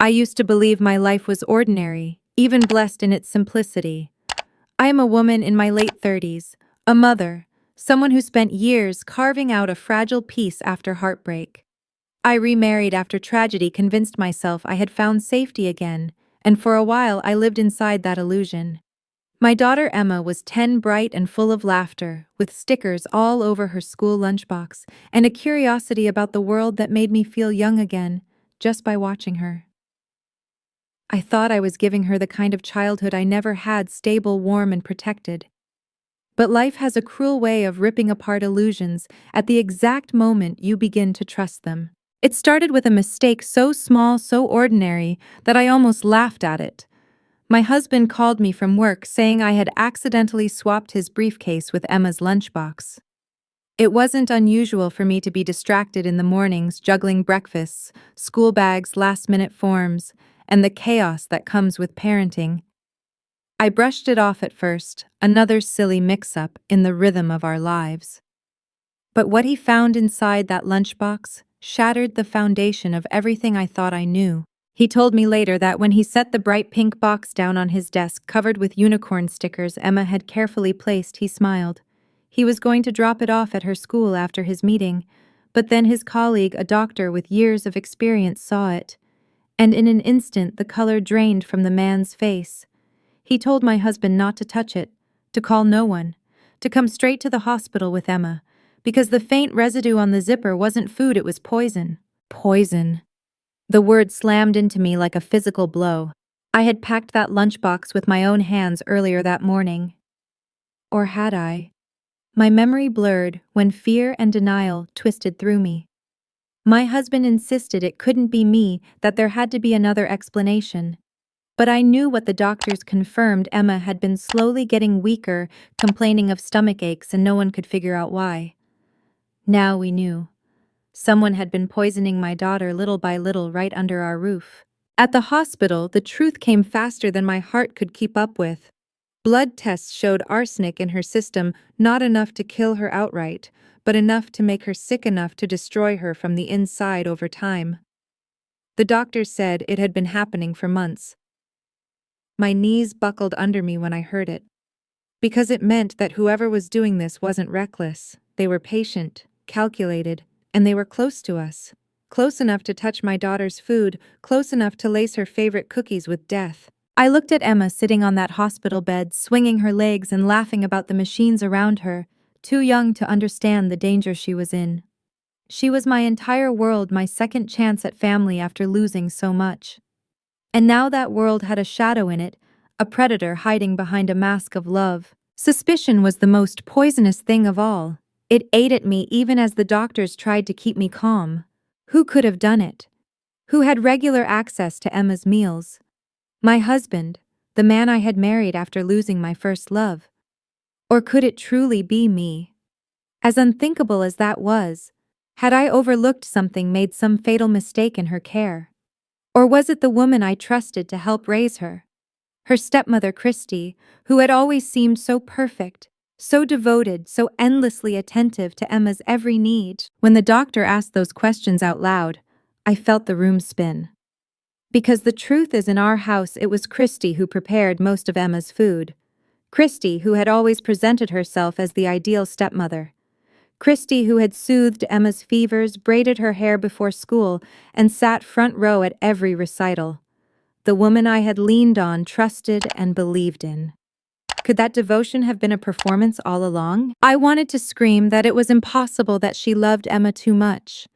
I used to believe my life was ordinary, even blessed in its simplicity. I am a woman in my late 30s, a mother, someone who spent years carving out a fragile peace after heartbreak. I remarried after tragedy convinced myself I had found safety again, and for a while I lived inside that illusion. My daughter Emma was 10, bright and full of laughter, with stickers all over her school lunchbox, and a curiosity about the world that made me feel young again, just by watching her. I thought I was giving her the kind of childhood I never had, stable, warm, and protected. But life has a cruel way of ripping apart illusions at the exact moment you begin to trust them. It started with a mistake so small, so ordinary, that I almost laughed at it. My husband called me from work saying I had accidentally swapped his briefcase with Emma's lunchbox. It wasn't unusual for me to be distracted in the mornings, juggling breakfasts, school bags, last-minute forms, and the chaos that comes with parenting. I brushed it off at first, another silly mix-up in the rhythm of our lives. But what he found inside that lunchbox shattered the foundation of everything I thought I knew. He told me later that when he set the bright pink box down on his desk covered with unicorn stickers Emma had carefully placed, he smiled. He was going to drop it off at her school after his meeting, but then his colleague, a doctor with years of experience, saw it, and in an instant the color drained from the man's face. He told my husband not to touch it, to call no one, to come straight to the hospital with Emma, because the faint residue on the zipper wasn't food, it was poison. Poison. The word slammed into me like a physical blow. I had packed that lunchbox with my own hands earlier that morning. Or had I? My memory blurred when fear and denial twisted through me. My husband insisted it couldn't be me, that there had to be another explanation. But I knew what the doctors confirmed: Emma had been slowly getting weaker, complaining of stomach aches, and no one could figure out why. Now we knew. Someone had been poisoning my daughter little by little right under our roof. At the hospital, the truth came faster than my heart could keep up with. Blood tests showed arsenic in her system, not enough to kill her outright, but enough to make her sick enough to destroy her from the inside over time. The doctors said it had been happening for months. My knees buckled under me when I heard it, because it meant that whoever was doing this wasn't reckless. They were patient, calculated, and they were close to us. Close enough to touch my daughter's food, close enough to lace her favorite cookies with death. I looked at Emma sitting on that hospital bed, swinging her legs and laughing about the machines around her, too young to understand the danger she was in. She was my entire world, my second chance at family after losing so much. And now that world had a shadow in it, a predator hiding behind a mask of love. Suspicion was the most poisonous thing of all. It ate at me even as the doctors tried to keep me calm. Who could have done it? Who had regular access to Emma's meals? My husband, the man I had married after losing my first love. Or could it truly be me? As unthinkable as that was, had I overlooked something, made some fatal mistake in her care? Or was it the woman I trusted to help raise her? Her stepmother, Christy, who had always seemed so perfect, so devoted, so endlessly attentive to Emma's every need. When the doctor asked those questions out loud, I felt the room spin. Because the truth is, in our house it was Christy who prepared most of Emma's food. Christy, who had always presented herself as the ideal stepmother. Christy, who had soothed Emma's fevers, braided her hair before school, and sat front row at every recital. The woman I had leaned on, trusted, and believed in. Could that devotion have been a performance all along? I wanted to scream that it was impossible, that she loved Emma too much.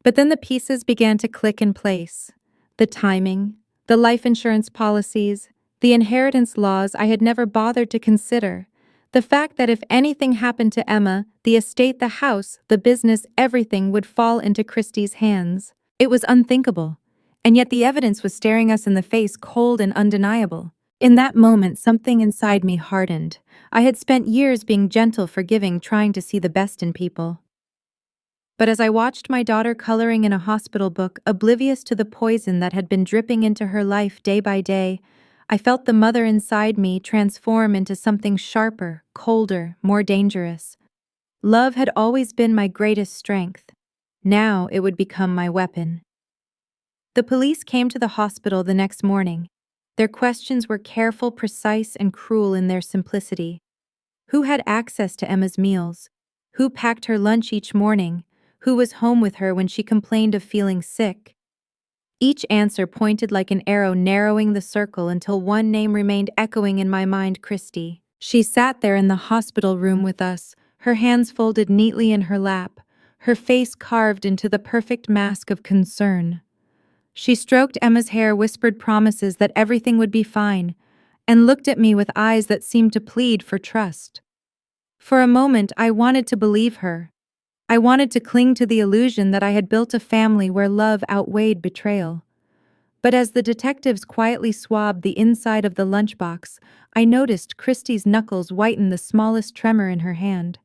But then the pieces began to click in place. The timing, the life insurance policies, the inheritance laws I had never bothered to consider. The fact that if anything happened to Emma, the estate, the house, the business, everything would fall into Christy's hands. It was unthinkable. And yet the evidence was staring us in the face, cold and undeniable. In that moment, something inside me hardened. I had spent years being gentle, forgiving, trying to see the best in people. But as I watched my daughter coloring in a hospital book, oblivious to the poison that had been dripping into her life day by day, I felt the mother inside me transform into something sharper, colder, more dangerous. Love had always been my greatest strength. Now it would become my weapon. The police came to the hospital the next morning. Their questions were careful, precise, and cruel in their simplicity. Who had access to Emma's meals? Who packed her lunch each morning? Who was home with her when she complained of feeling sick? Each answer pointed like an arrow, narrowing the circle until one name remained echoing in my mind: Christy. She sat there in the hospital room with us, her hands folded neatly in her lap, her face carved into the perfect mask of concern. She stroked Emma's hair, whispered promises that everything would be fine, and looked at me with eyes that seemed to plead for trust. For a moment, I wanted to believe her. I wanted to cling to the illusion that I had built a family where love outweighed betrayal. But as the detectives quietly swabbed the inside of the lunchbox, I noticed Christie's knuckles whiten the smallest tremor in her hand.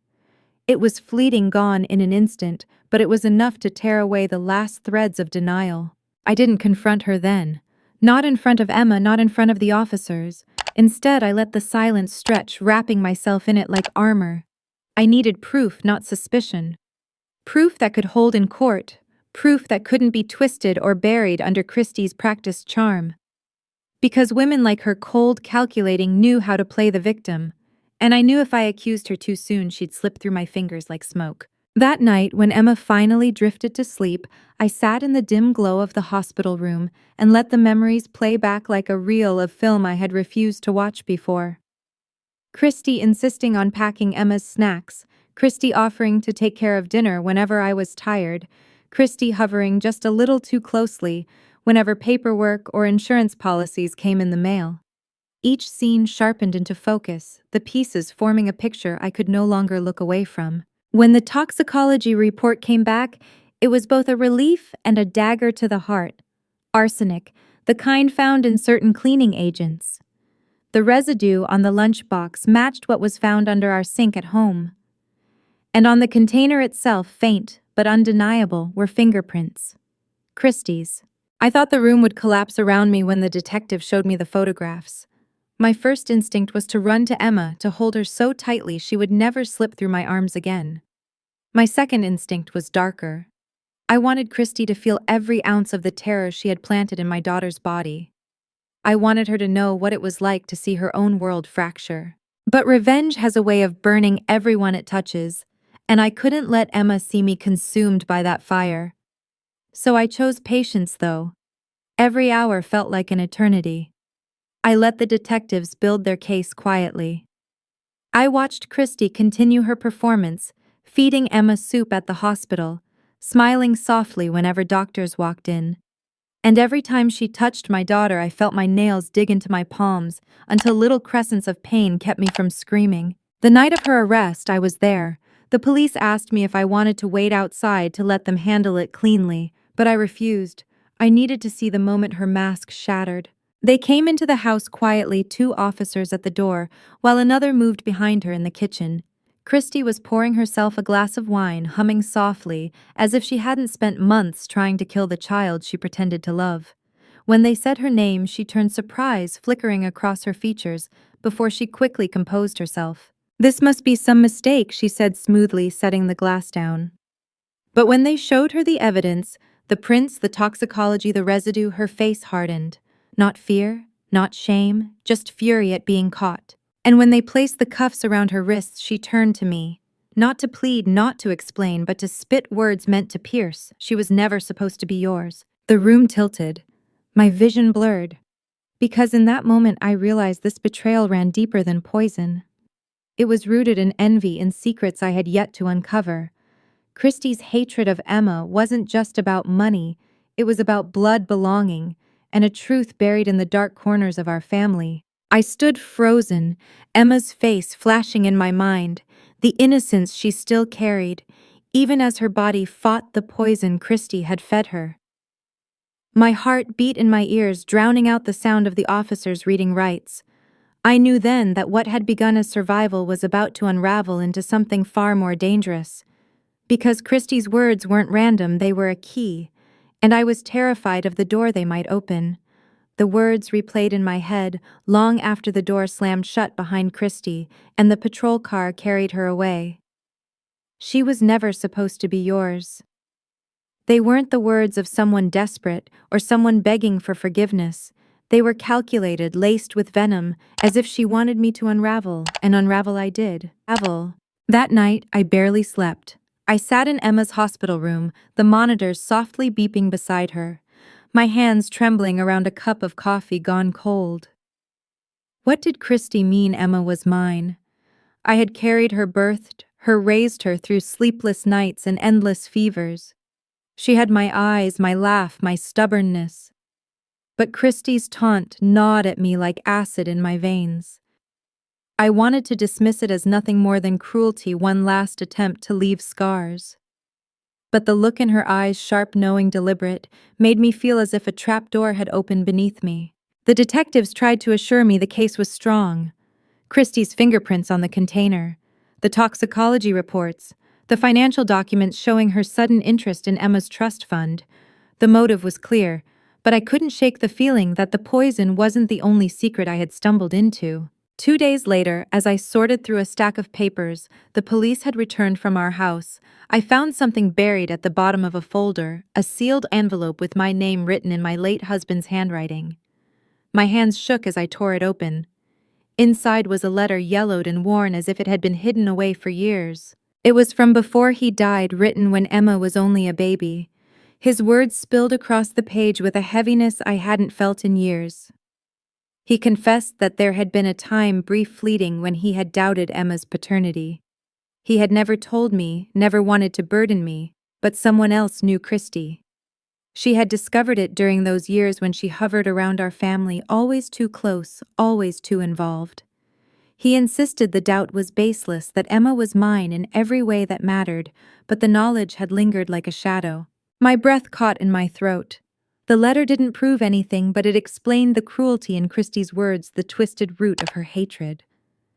It was fleeting, gone in an instant, but it was enough to tear away the last threads of denial. I didn't confront her then. Not in front of Emma, not in front of the officers. Instead, I let the silence stretch, wrapping myself in it like armor. I needed proof, not suspicion. Proof that could hold in court. Proof that couldn't be twisted or buried under Christie's practiced charm. Because women like her, cold, calculating, knew how to play the victim. And I knew if I accused her too soon, she'd slip through my fingers like smoke. That night, when Emma finally drifted to sleep, I sat in the dim glow of the hospital room and let the memories play back like a reel of film I had refused to watch before. Christy insisting on packing Emma's snacks, Christy offering to take care of dinner whenever I was tired, Christy hovering just a little too closely whenever paperwork or insurance policies came in the mail. Each scene sharpened into focus, the pieces forming a picture I could no longer look away from. When the toxicology report came back, it was both a relief and a dagger to the heart. Arsenic, the kind found in certain cleaning agents. The residue on the lunchbox matched what was found under our sink at home. And on the container itself, faint but undeniable, were fingerprints. Christie's. I thought the room would collapse around me when the detective showed me the photographs. My first instinct was to run to Emma, to hold her so tightly she would never slip through my arms again. My second instinct was darker. I wanted Christy to feel every ounce of the terror she had planted in my daughter's body. I wanted her to know what it was like to see her own world fracture. But revenge has a way of burning everyone it touches, and I couldn't let Emma see me consumed by that fire. So I chose patience, though. Every hour felt like an eternity. I let the detectives build their case quietly. I watched Christy continue her performance, feeding Emma soup at the hospital, smiling softly whenever doctors walked in. And every time she touched my daughter, I felt my nails dig into my palms until little crescents of pain kept me from screaming. The night of her arrest, I was there. The police asked me if I wanted to wait outside to let them handle it cleanly, but I refused. I needed to see the moment her mask shattered. They came into the house quietly, 2 officers at the door, while another moved behind her in the kitchen. Christy was pouring herself a glass of wine, humming softly, as if she hadn't spent months trying to kill the child she pretended to love. When they said her name, she turned, surprise flickering across her features, before she quickly composed herself. "This must be some mistake," she said smoothly, setting the glass down. But when they showed her the evidence, the prints, the toxicology, the residue, her face hardened. Not fear, not shame, just fury at being caught. And when they placed the cuffs around her wrists, she turned to me. Not to plead, not to explain, but to spit words meant to pierce. "She was never supposed to be yours." The room tilted. My vision blurred. Because in that moment I realized this betrayal ran deeper than poison. It was rooted in envy and secrets I had yet to uncover. Christy's hatred of Emma wasn't just about money, it was about blood, belonging, and a truth buried in the dark corners of our family. I stood frozen, Emma's face flashing in my mind, the innocence she still carried, even as her body fought the poison Christy had fed her. My heart beat in my ears, drowning out the sound of the officers reading rights. I knew then that what had begun as survival was about to unravel into something far more dangerous. Because Christy's words weren't random, they were a key, and I was terrified of the door they might open. The words replayed in my head long after the door slammed shut behind Christy and the patrol car carried her away. "She was never supposed to be yours." They weren't the words of someone desperate or someone begging for forgiveness. They were calculated, laced with venom, as if she wanted me to unravel, and unravel I did. That night, I barely slept. I sat in Emma's hospital room, the monitors softly beeping beside her, my hands trembling around a cup of coffee gone cold. What did Christy mean Emma was mine? I had carried her, birthed her, raised her through sleepless nights and endless fevers. She had my eyes, my laugh, my stubbornness. But Christy's taunt gnawed at me like acid in my veins. I wanted to dismiss it as nothing more than cruelty, one last attempt to leave scars. But the look in her eyes, sharp, knowing, deliberate, made me feel as if a trapdoor had opened beneath me. The detectives tried to assure me the case was strong. Christie's fingerprints on the container, the toxicology reports, the financial documents showing her sudden interest in Emma's trust fund. The motive was clear, but I couldn't shake the feeling that the poison wasn't the only secret I had stumbled into. 2 days later, as I sorted through a stack of papers, the police had returned from our house. I found something buried at the bottom of a folder, a sealed envelope with my name written in my late husband's handwriting. My hands shook as I tore it open. Inside was a letter yellowed and worn as if it had been hidden away for years. It was from before he died, written when Emma was only a baby. His words spilled across the page with a heaviness I hadn't felt in years. He confessed that there had been a time, brief, fleeting, when he had doubted Emma's paternity. He had never told me, never wanted to burden me, but someone else knew Christy. She had discovered it during those years when she hovered around our family, always too close, always too involved. He insisted the doubt was baseless, that Emma was mine in every way that mattered, but the knowledge had lingered like a shadow. My breath caught in my throat. The letter didn't prove anything, but it explained the cruelty in Christie's words, the twisted root of her hatred.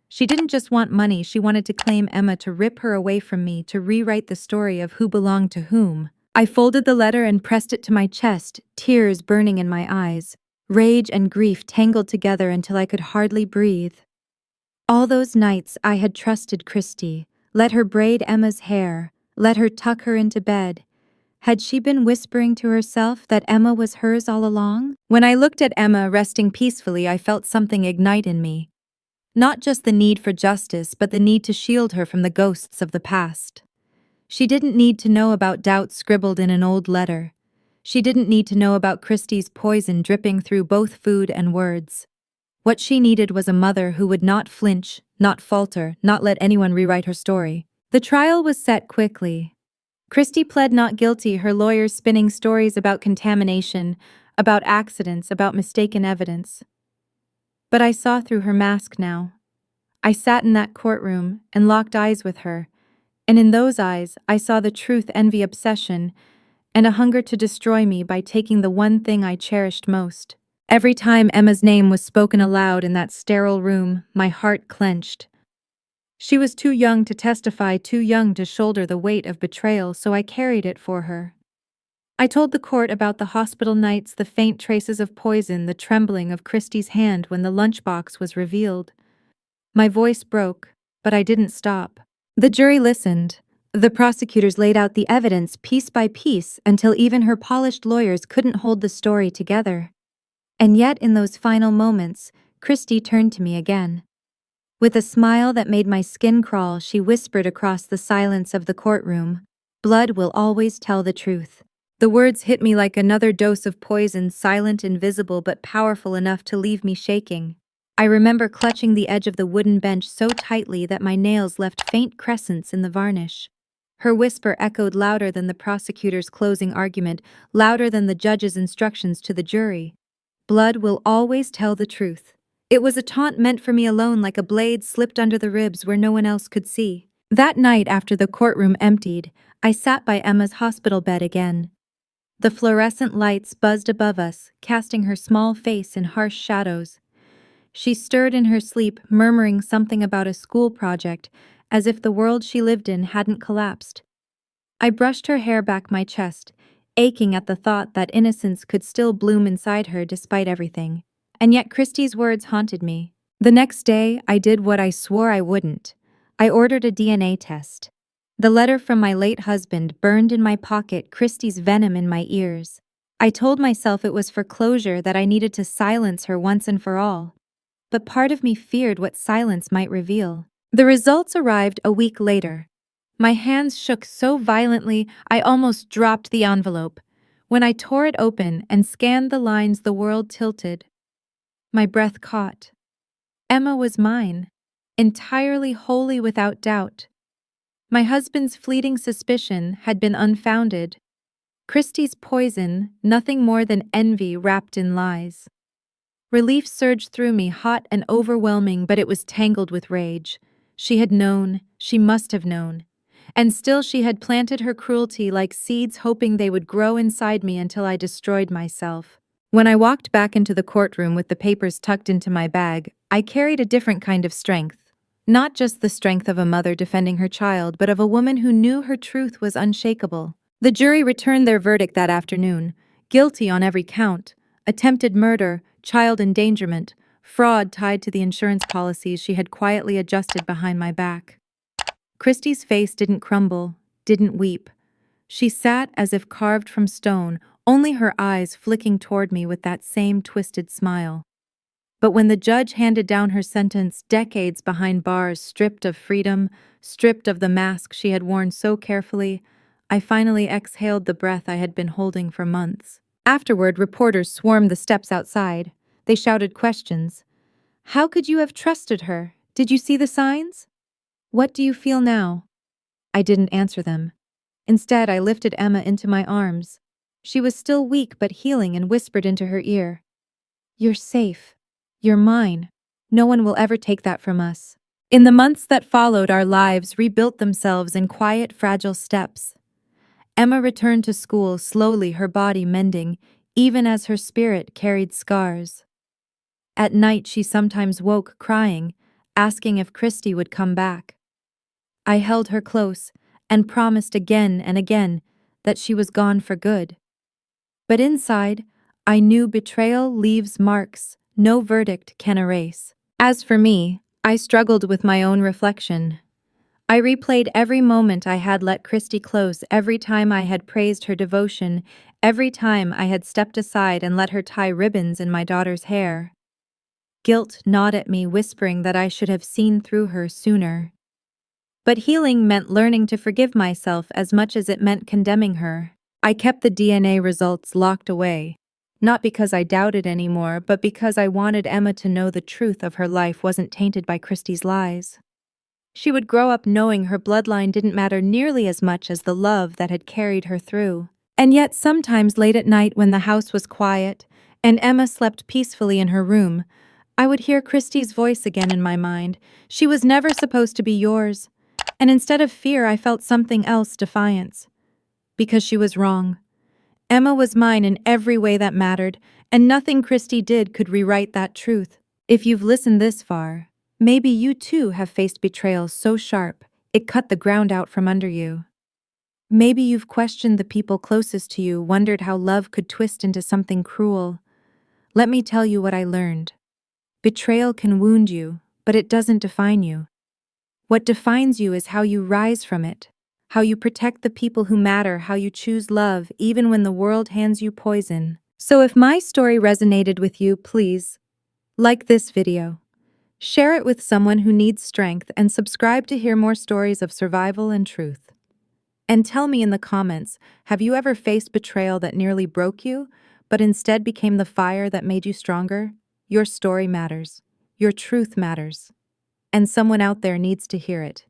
She didn't just want money, she wanted to claim Emma, to rip her away from me, to rewrite the story of who belonged to whom. I folded the letter and pressed it to my chest, tears burning in my eyes. Rage and grief tangled together until I could hardly breathe. All those nights I had trusted Christy, let her braid Emma's hair, let her tuck her into bed. Had she been whispering to herself that Emma was hers all along? When I looked at Emma resting peacefully, I felt something ignite in me. Not just the need for justice, but the need to shield her from the ghosts of the past. She didn't need to know about doubts scribbled in an old letter. She didn't need to know about Christie's poison dripping through both food and words. What she needed was a mother who would not flinch, not falter, not let anyone rewrite her story. The trial was set quickly. Christy pled not guilty, her lawyers spinning stories about contamination, about accidents, about mistaken evidence. But I saw through her mask now. I sat in that courtroom and locked eyes with her, and in those eyes I saw the truth, envy, obsession, and a hunger to destroy me by taking the one thing I cherished most. Every time Emma's name was spoken aloud in that sterile room, my heart clenched. She was too young to testify, too young to shoulder the weight of betrayal, so I carried it for her. I told the court about the hospital nights, the faint traces of poison, the trembling of Christie's hand when the lunchbox was revealed. My voice broke, but I didn't stop. The jury listened. The prosecutors laid out the evidence piece by piece until even her polished lawyers couldn't hold the story together. And yet, in those final moments, Christy turned to me again. With a smile that made my skin crawl, she whispered across the silence of the courtroom, "Blood will always tell the truth." The words hit me like another dose of poison, silent, invisible, but powerful enough to leave me shaking. I remember clutching the edge of the wooden bench so tightly that my nails left faint crescents in the varnish. Her whisper echoed louder than the prosecutor's closing argument, louder than the judge's instructions to the jury. "Blood will always tell the truth." It was a taunt meant for me alone, like a blade slipped under the ribs where no one else could see. That night, after the courtroom emptied, I sat by Emma's hospital bed again. The fluorescent lights buzzed above us, casting her small face in harsh shadows. She stirred in her sleep, murmuring something about a school project, as if the world she lived in hadn't collapsed. I brushed her hair back my chest, aching at the thought that innocence could still bloom inside her despite everything. And yet Christie's words haunted me. The next day, I did what I swore I wouldn't. I ordered a DNA test. The letter from my late husband burned in my pocket, Christie's venom in my ears. I told myself it was for closure, that I needed to silence her once and for all. But part of me feared what silence might reveal. The results arrived a week later. My hands shook so violently I almost dropped the envelope. When I tore it open and scanned the lines, the world tilted. My breath caught. Emma was mine, entirely, wholly, without doubt. My husband's fleeting suspicion had been unfounded. Christie's poison, nothing more than envy wrapped in lies. Relief surged through me, hot and overwhelming, but it was tangled with rage. She had known, she must have known. And still she had planted her cruelty like seeds, hoping they would grow inside me until I destroyed myself. When I walked back into the courtroom with the papers tucked into my bag, I carried a different kind of strength. Not just the strength of a mother defending her child, but of a woman who knew her truth was unshakable. The jury returned their verdict that afternoon, guilty on every count: attempted murder, child endangerment, fraud tied to the insurance policies she had quietly adjusted behind my back. Christie's face didn't crumble, didn't weep. She sat as if carved from stone, only her eyes flicking toward me with that same twisted smile. But when the judge handed down her sentence, decades behind bars, stripped of freedom, stripped of the mask she had worn so carefully, I finally exhaled the breath I had been holding for months. Afterward, reporters swarmed the steps outside. They shouted questions. How could you have trusted her? Did you see the signs? What do you feel now? I didn't answer them. Instead, I lifted Emma into my arms. She was still weak but healing, and whispered into her ear, "You're safe. You're mine. No one will ever take that from us." In the months that followed, our lives rebuilt themselves in quiet, fragile steps. Emma returned to school slowly, her body mending, even as her spirit carried scars. At night, she sometimes woke crying, asking if Christie would come back. I held her close and promised again and again that she was gone for good. But inside, I knew betrayal leaves marks no verdict can erase. As for me, I struggled with my own reflection. I replayed every moment I had let Christie close, every time I had praised her devotion, every time I had stepped aside and let her tie ribbons in my daughter's hair. Guilt gnawed at me, whispering that I should have seen through her sooner. But healing meant learning to forgive myself as much as it meant condemning her. I kept the DNA results locked away, not because I doubted anymore, but because I wanted Emma to know the truth of her life wasn't tainted by Christie's lies. She would grow up knowing her bloodline didn't matter nearly as much as the love that had carried her through. And yet, sometimes late at night, when the house was quiet and Emma slept peacefully in her room, I would hear Christie's voice again in my mind. "She was never supposed to be yours." And instead of fear, I felt something else: defiance. Because she was wrong. Emma was mine in every way that mattered, and nothing Christie did could rewrite that truth. If you've listened this far, maybe you too have faced betrayal so sharp it cut the ground out from under you. Maybe you've questioned the people closest to you, wondered how love could twist into something cruel. Let me tell you what I learned. Betrayal can wound you, but it doesn't define you. What defines you is how you rise from it, how you protect the people who matter, how you choose love even when the world hands you poison. So if my story resonated with you, please like this video, share it with someone who needs strength, and subscribe to hear more stories of survival and truth. And tell me in the comments, have you ever faced betrayal that nearly broke you, but instead became the fire that made you stronger? Your story matters. Your truth matters. And someone out there needs to hear it.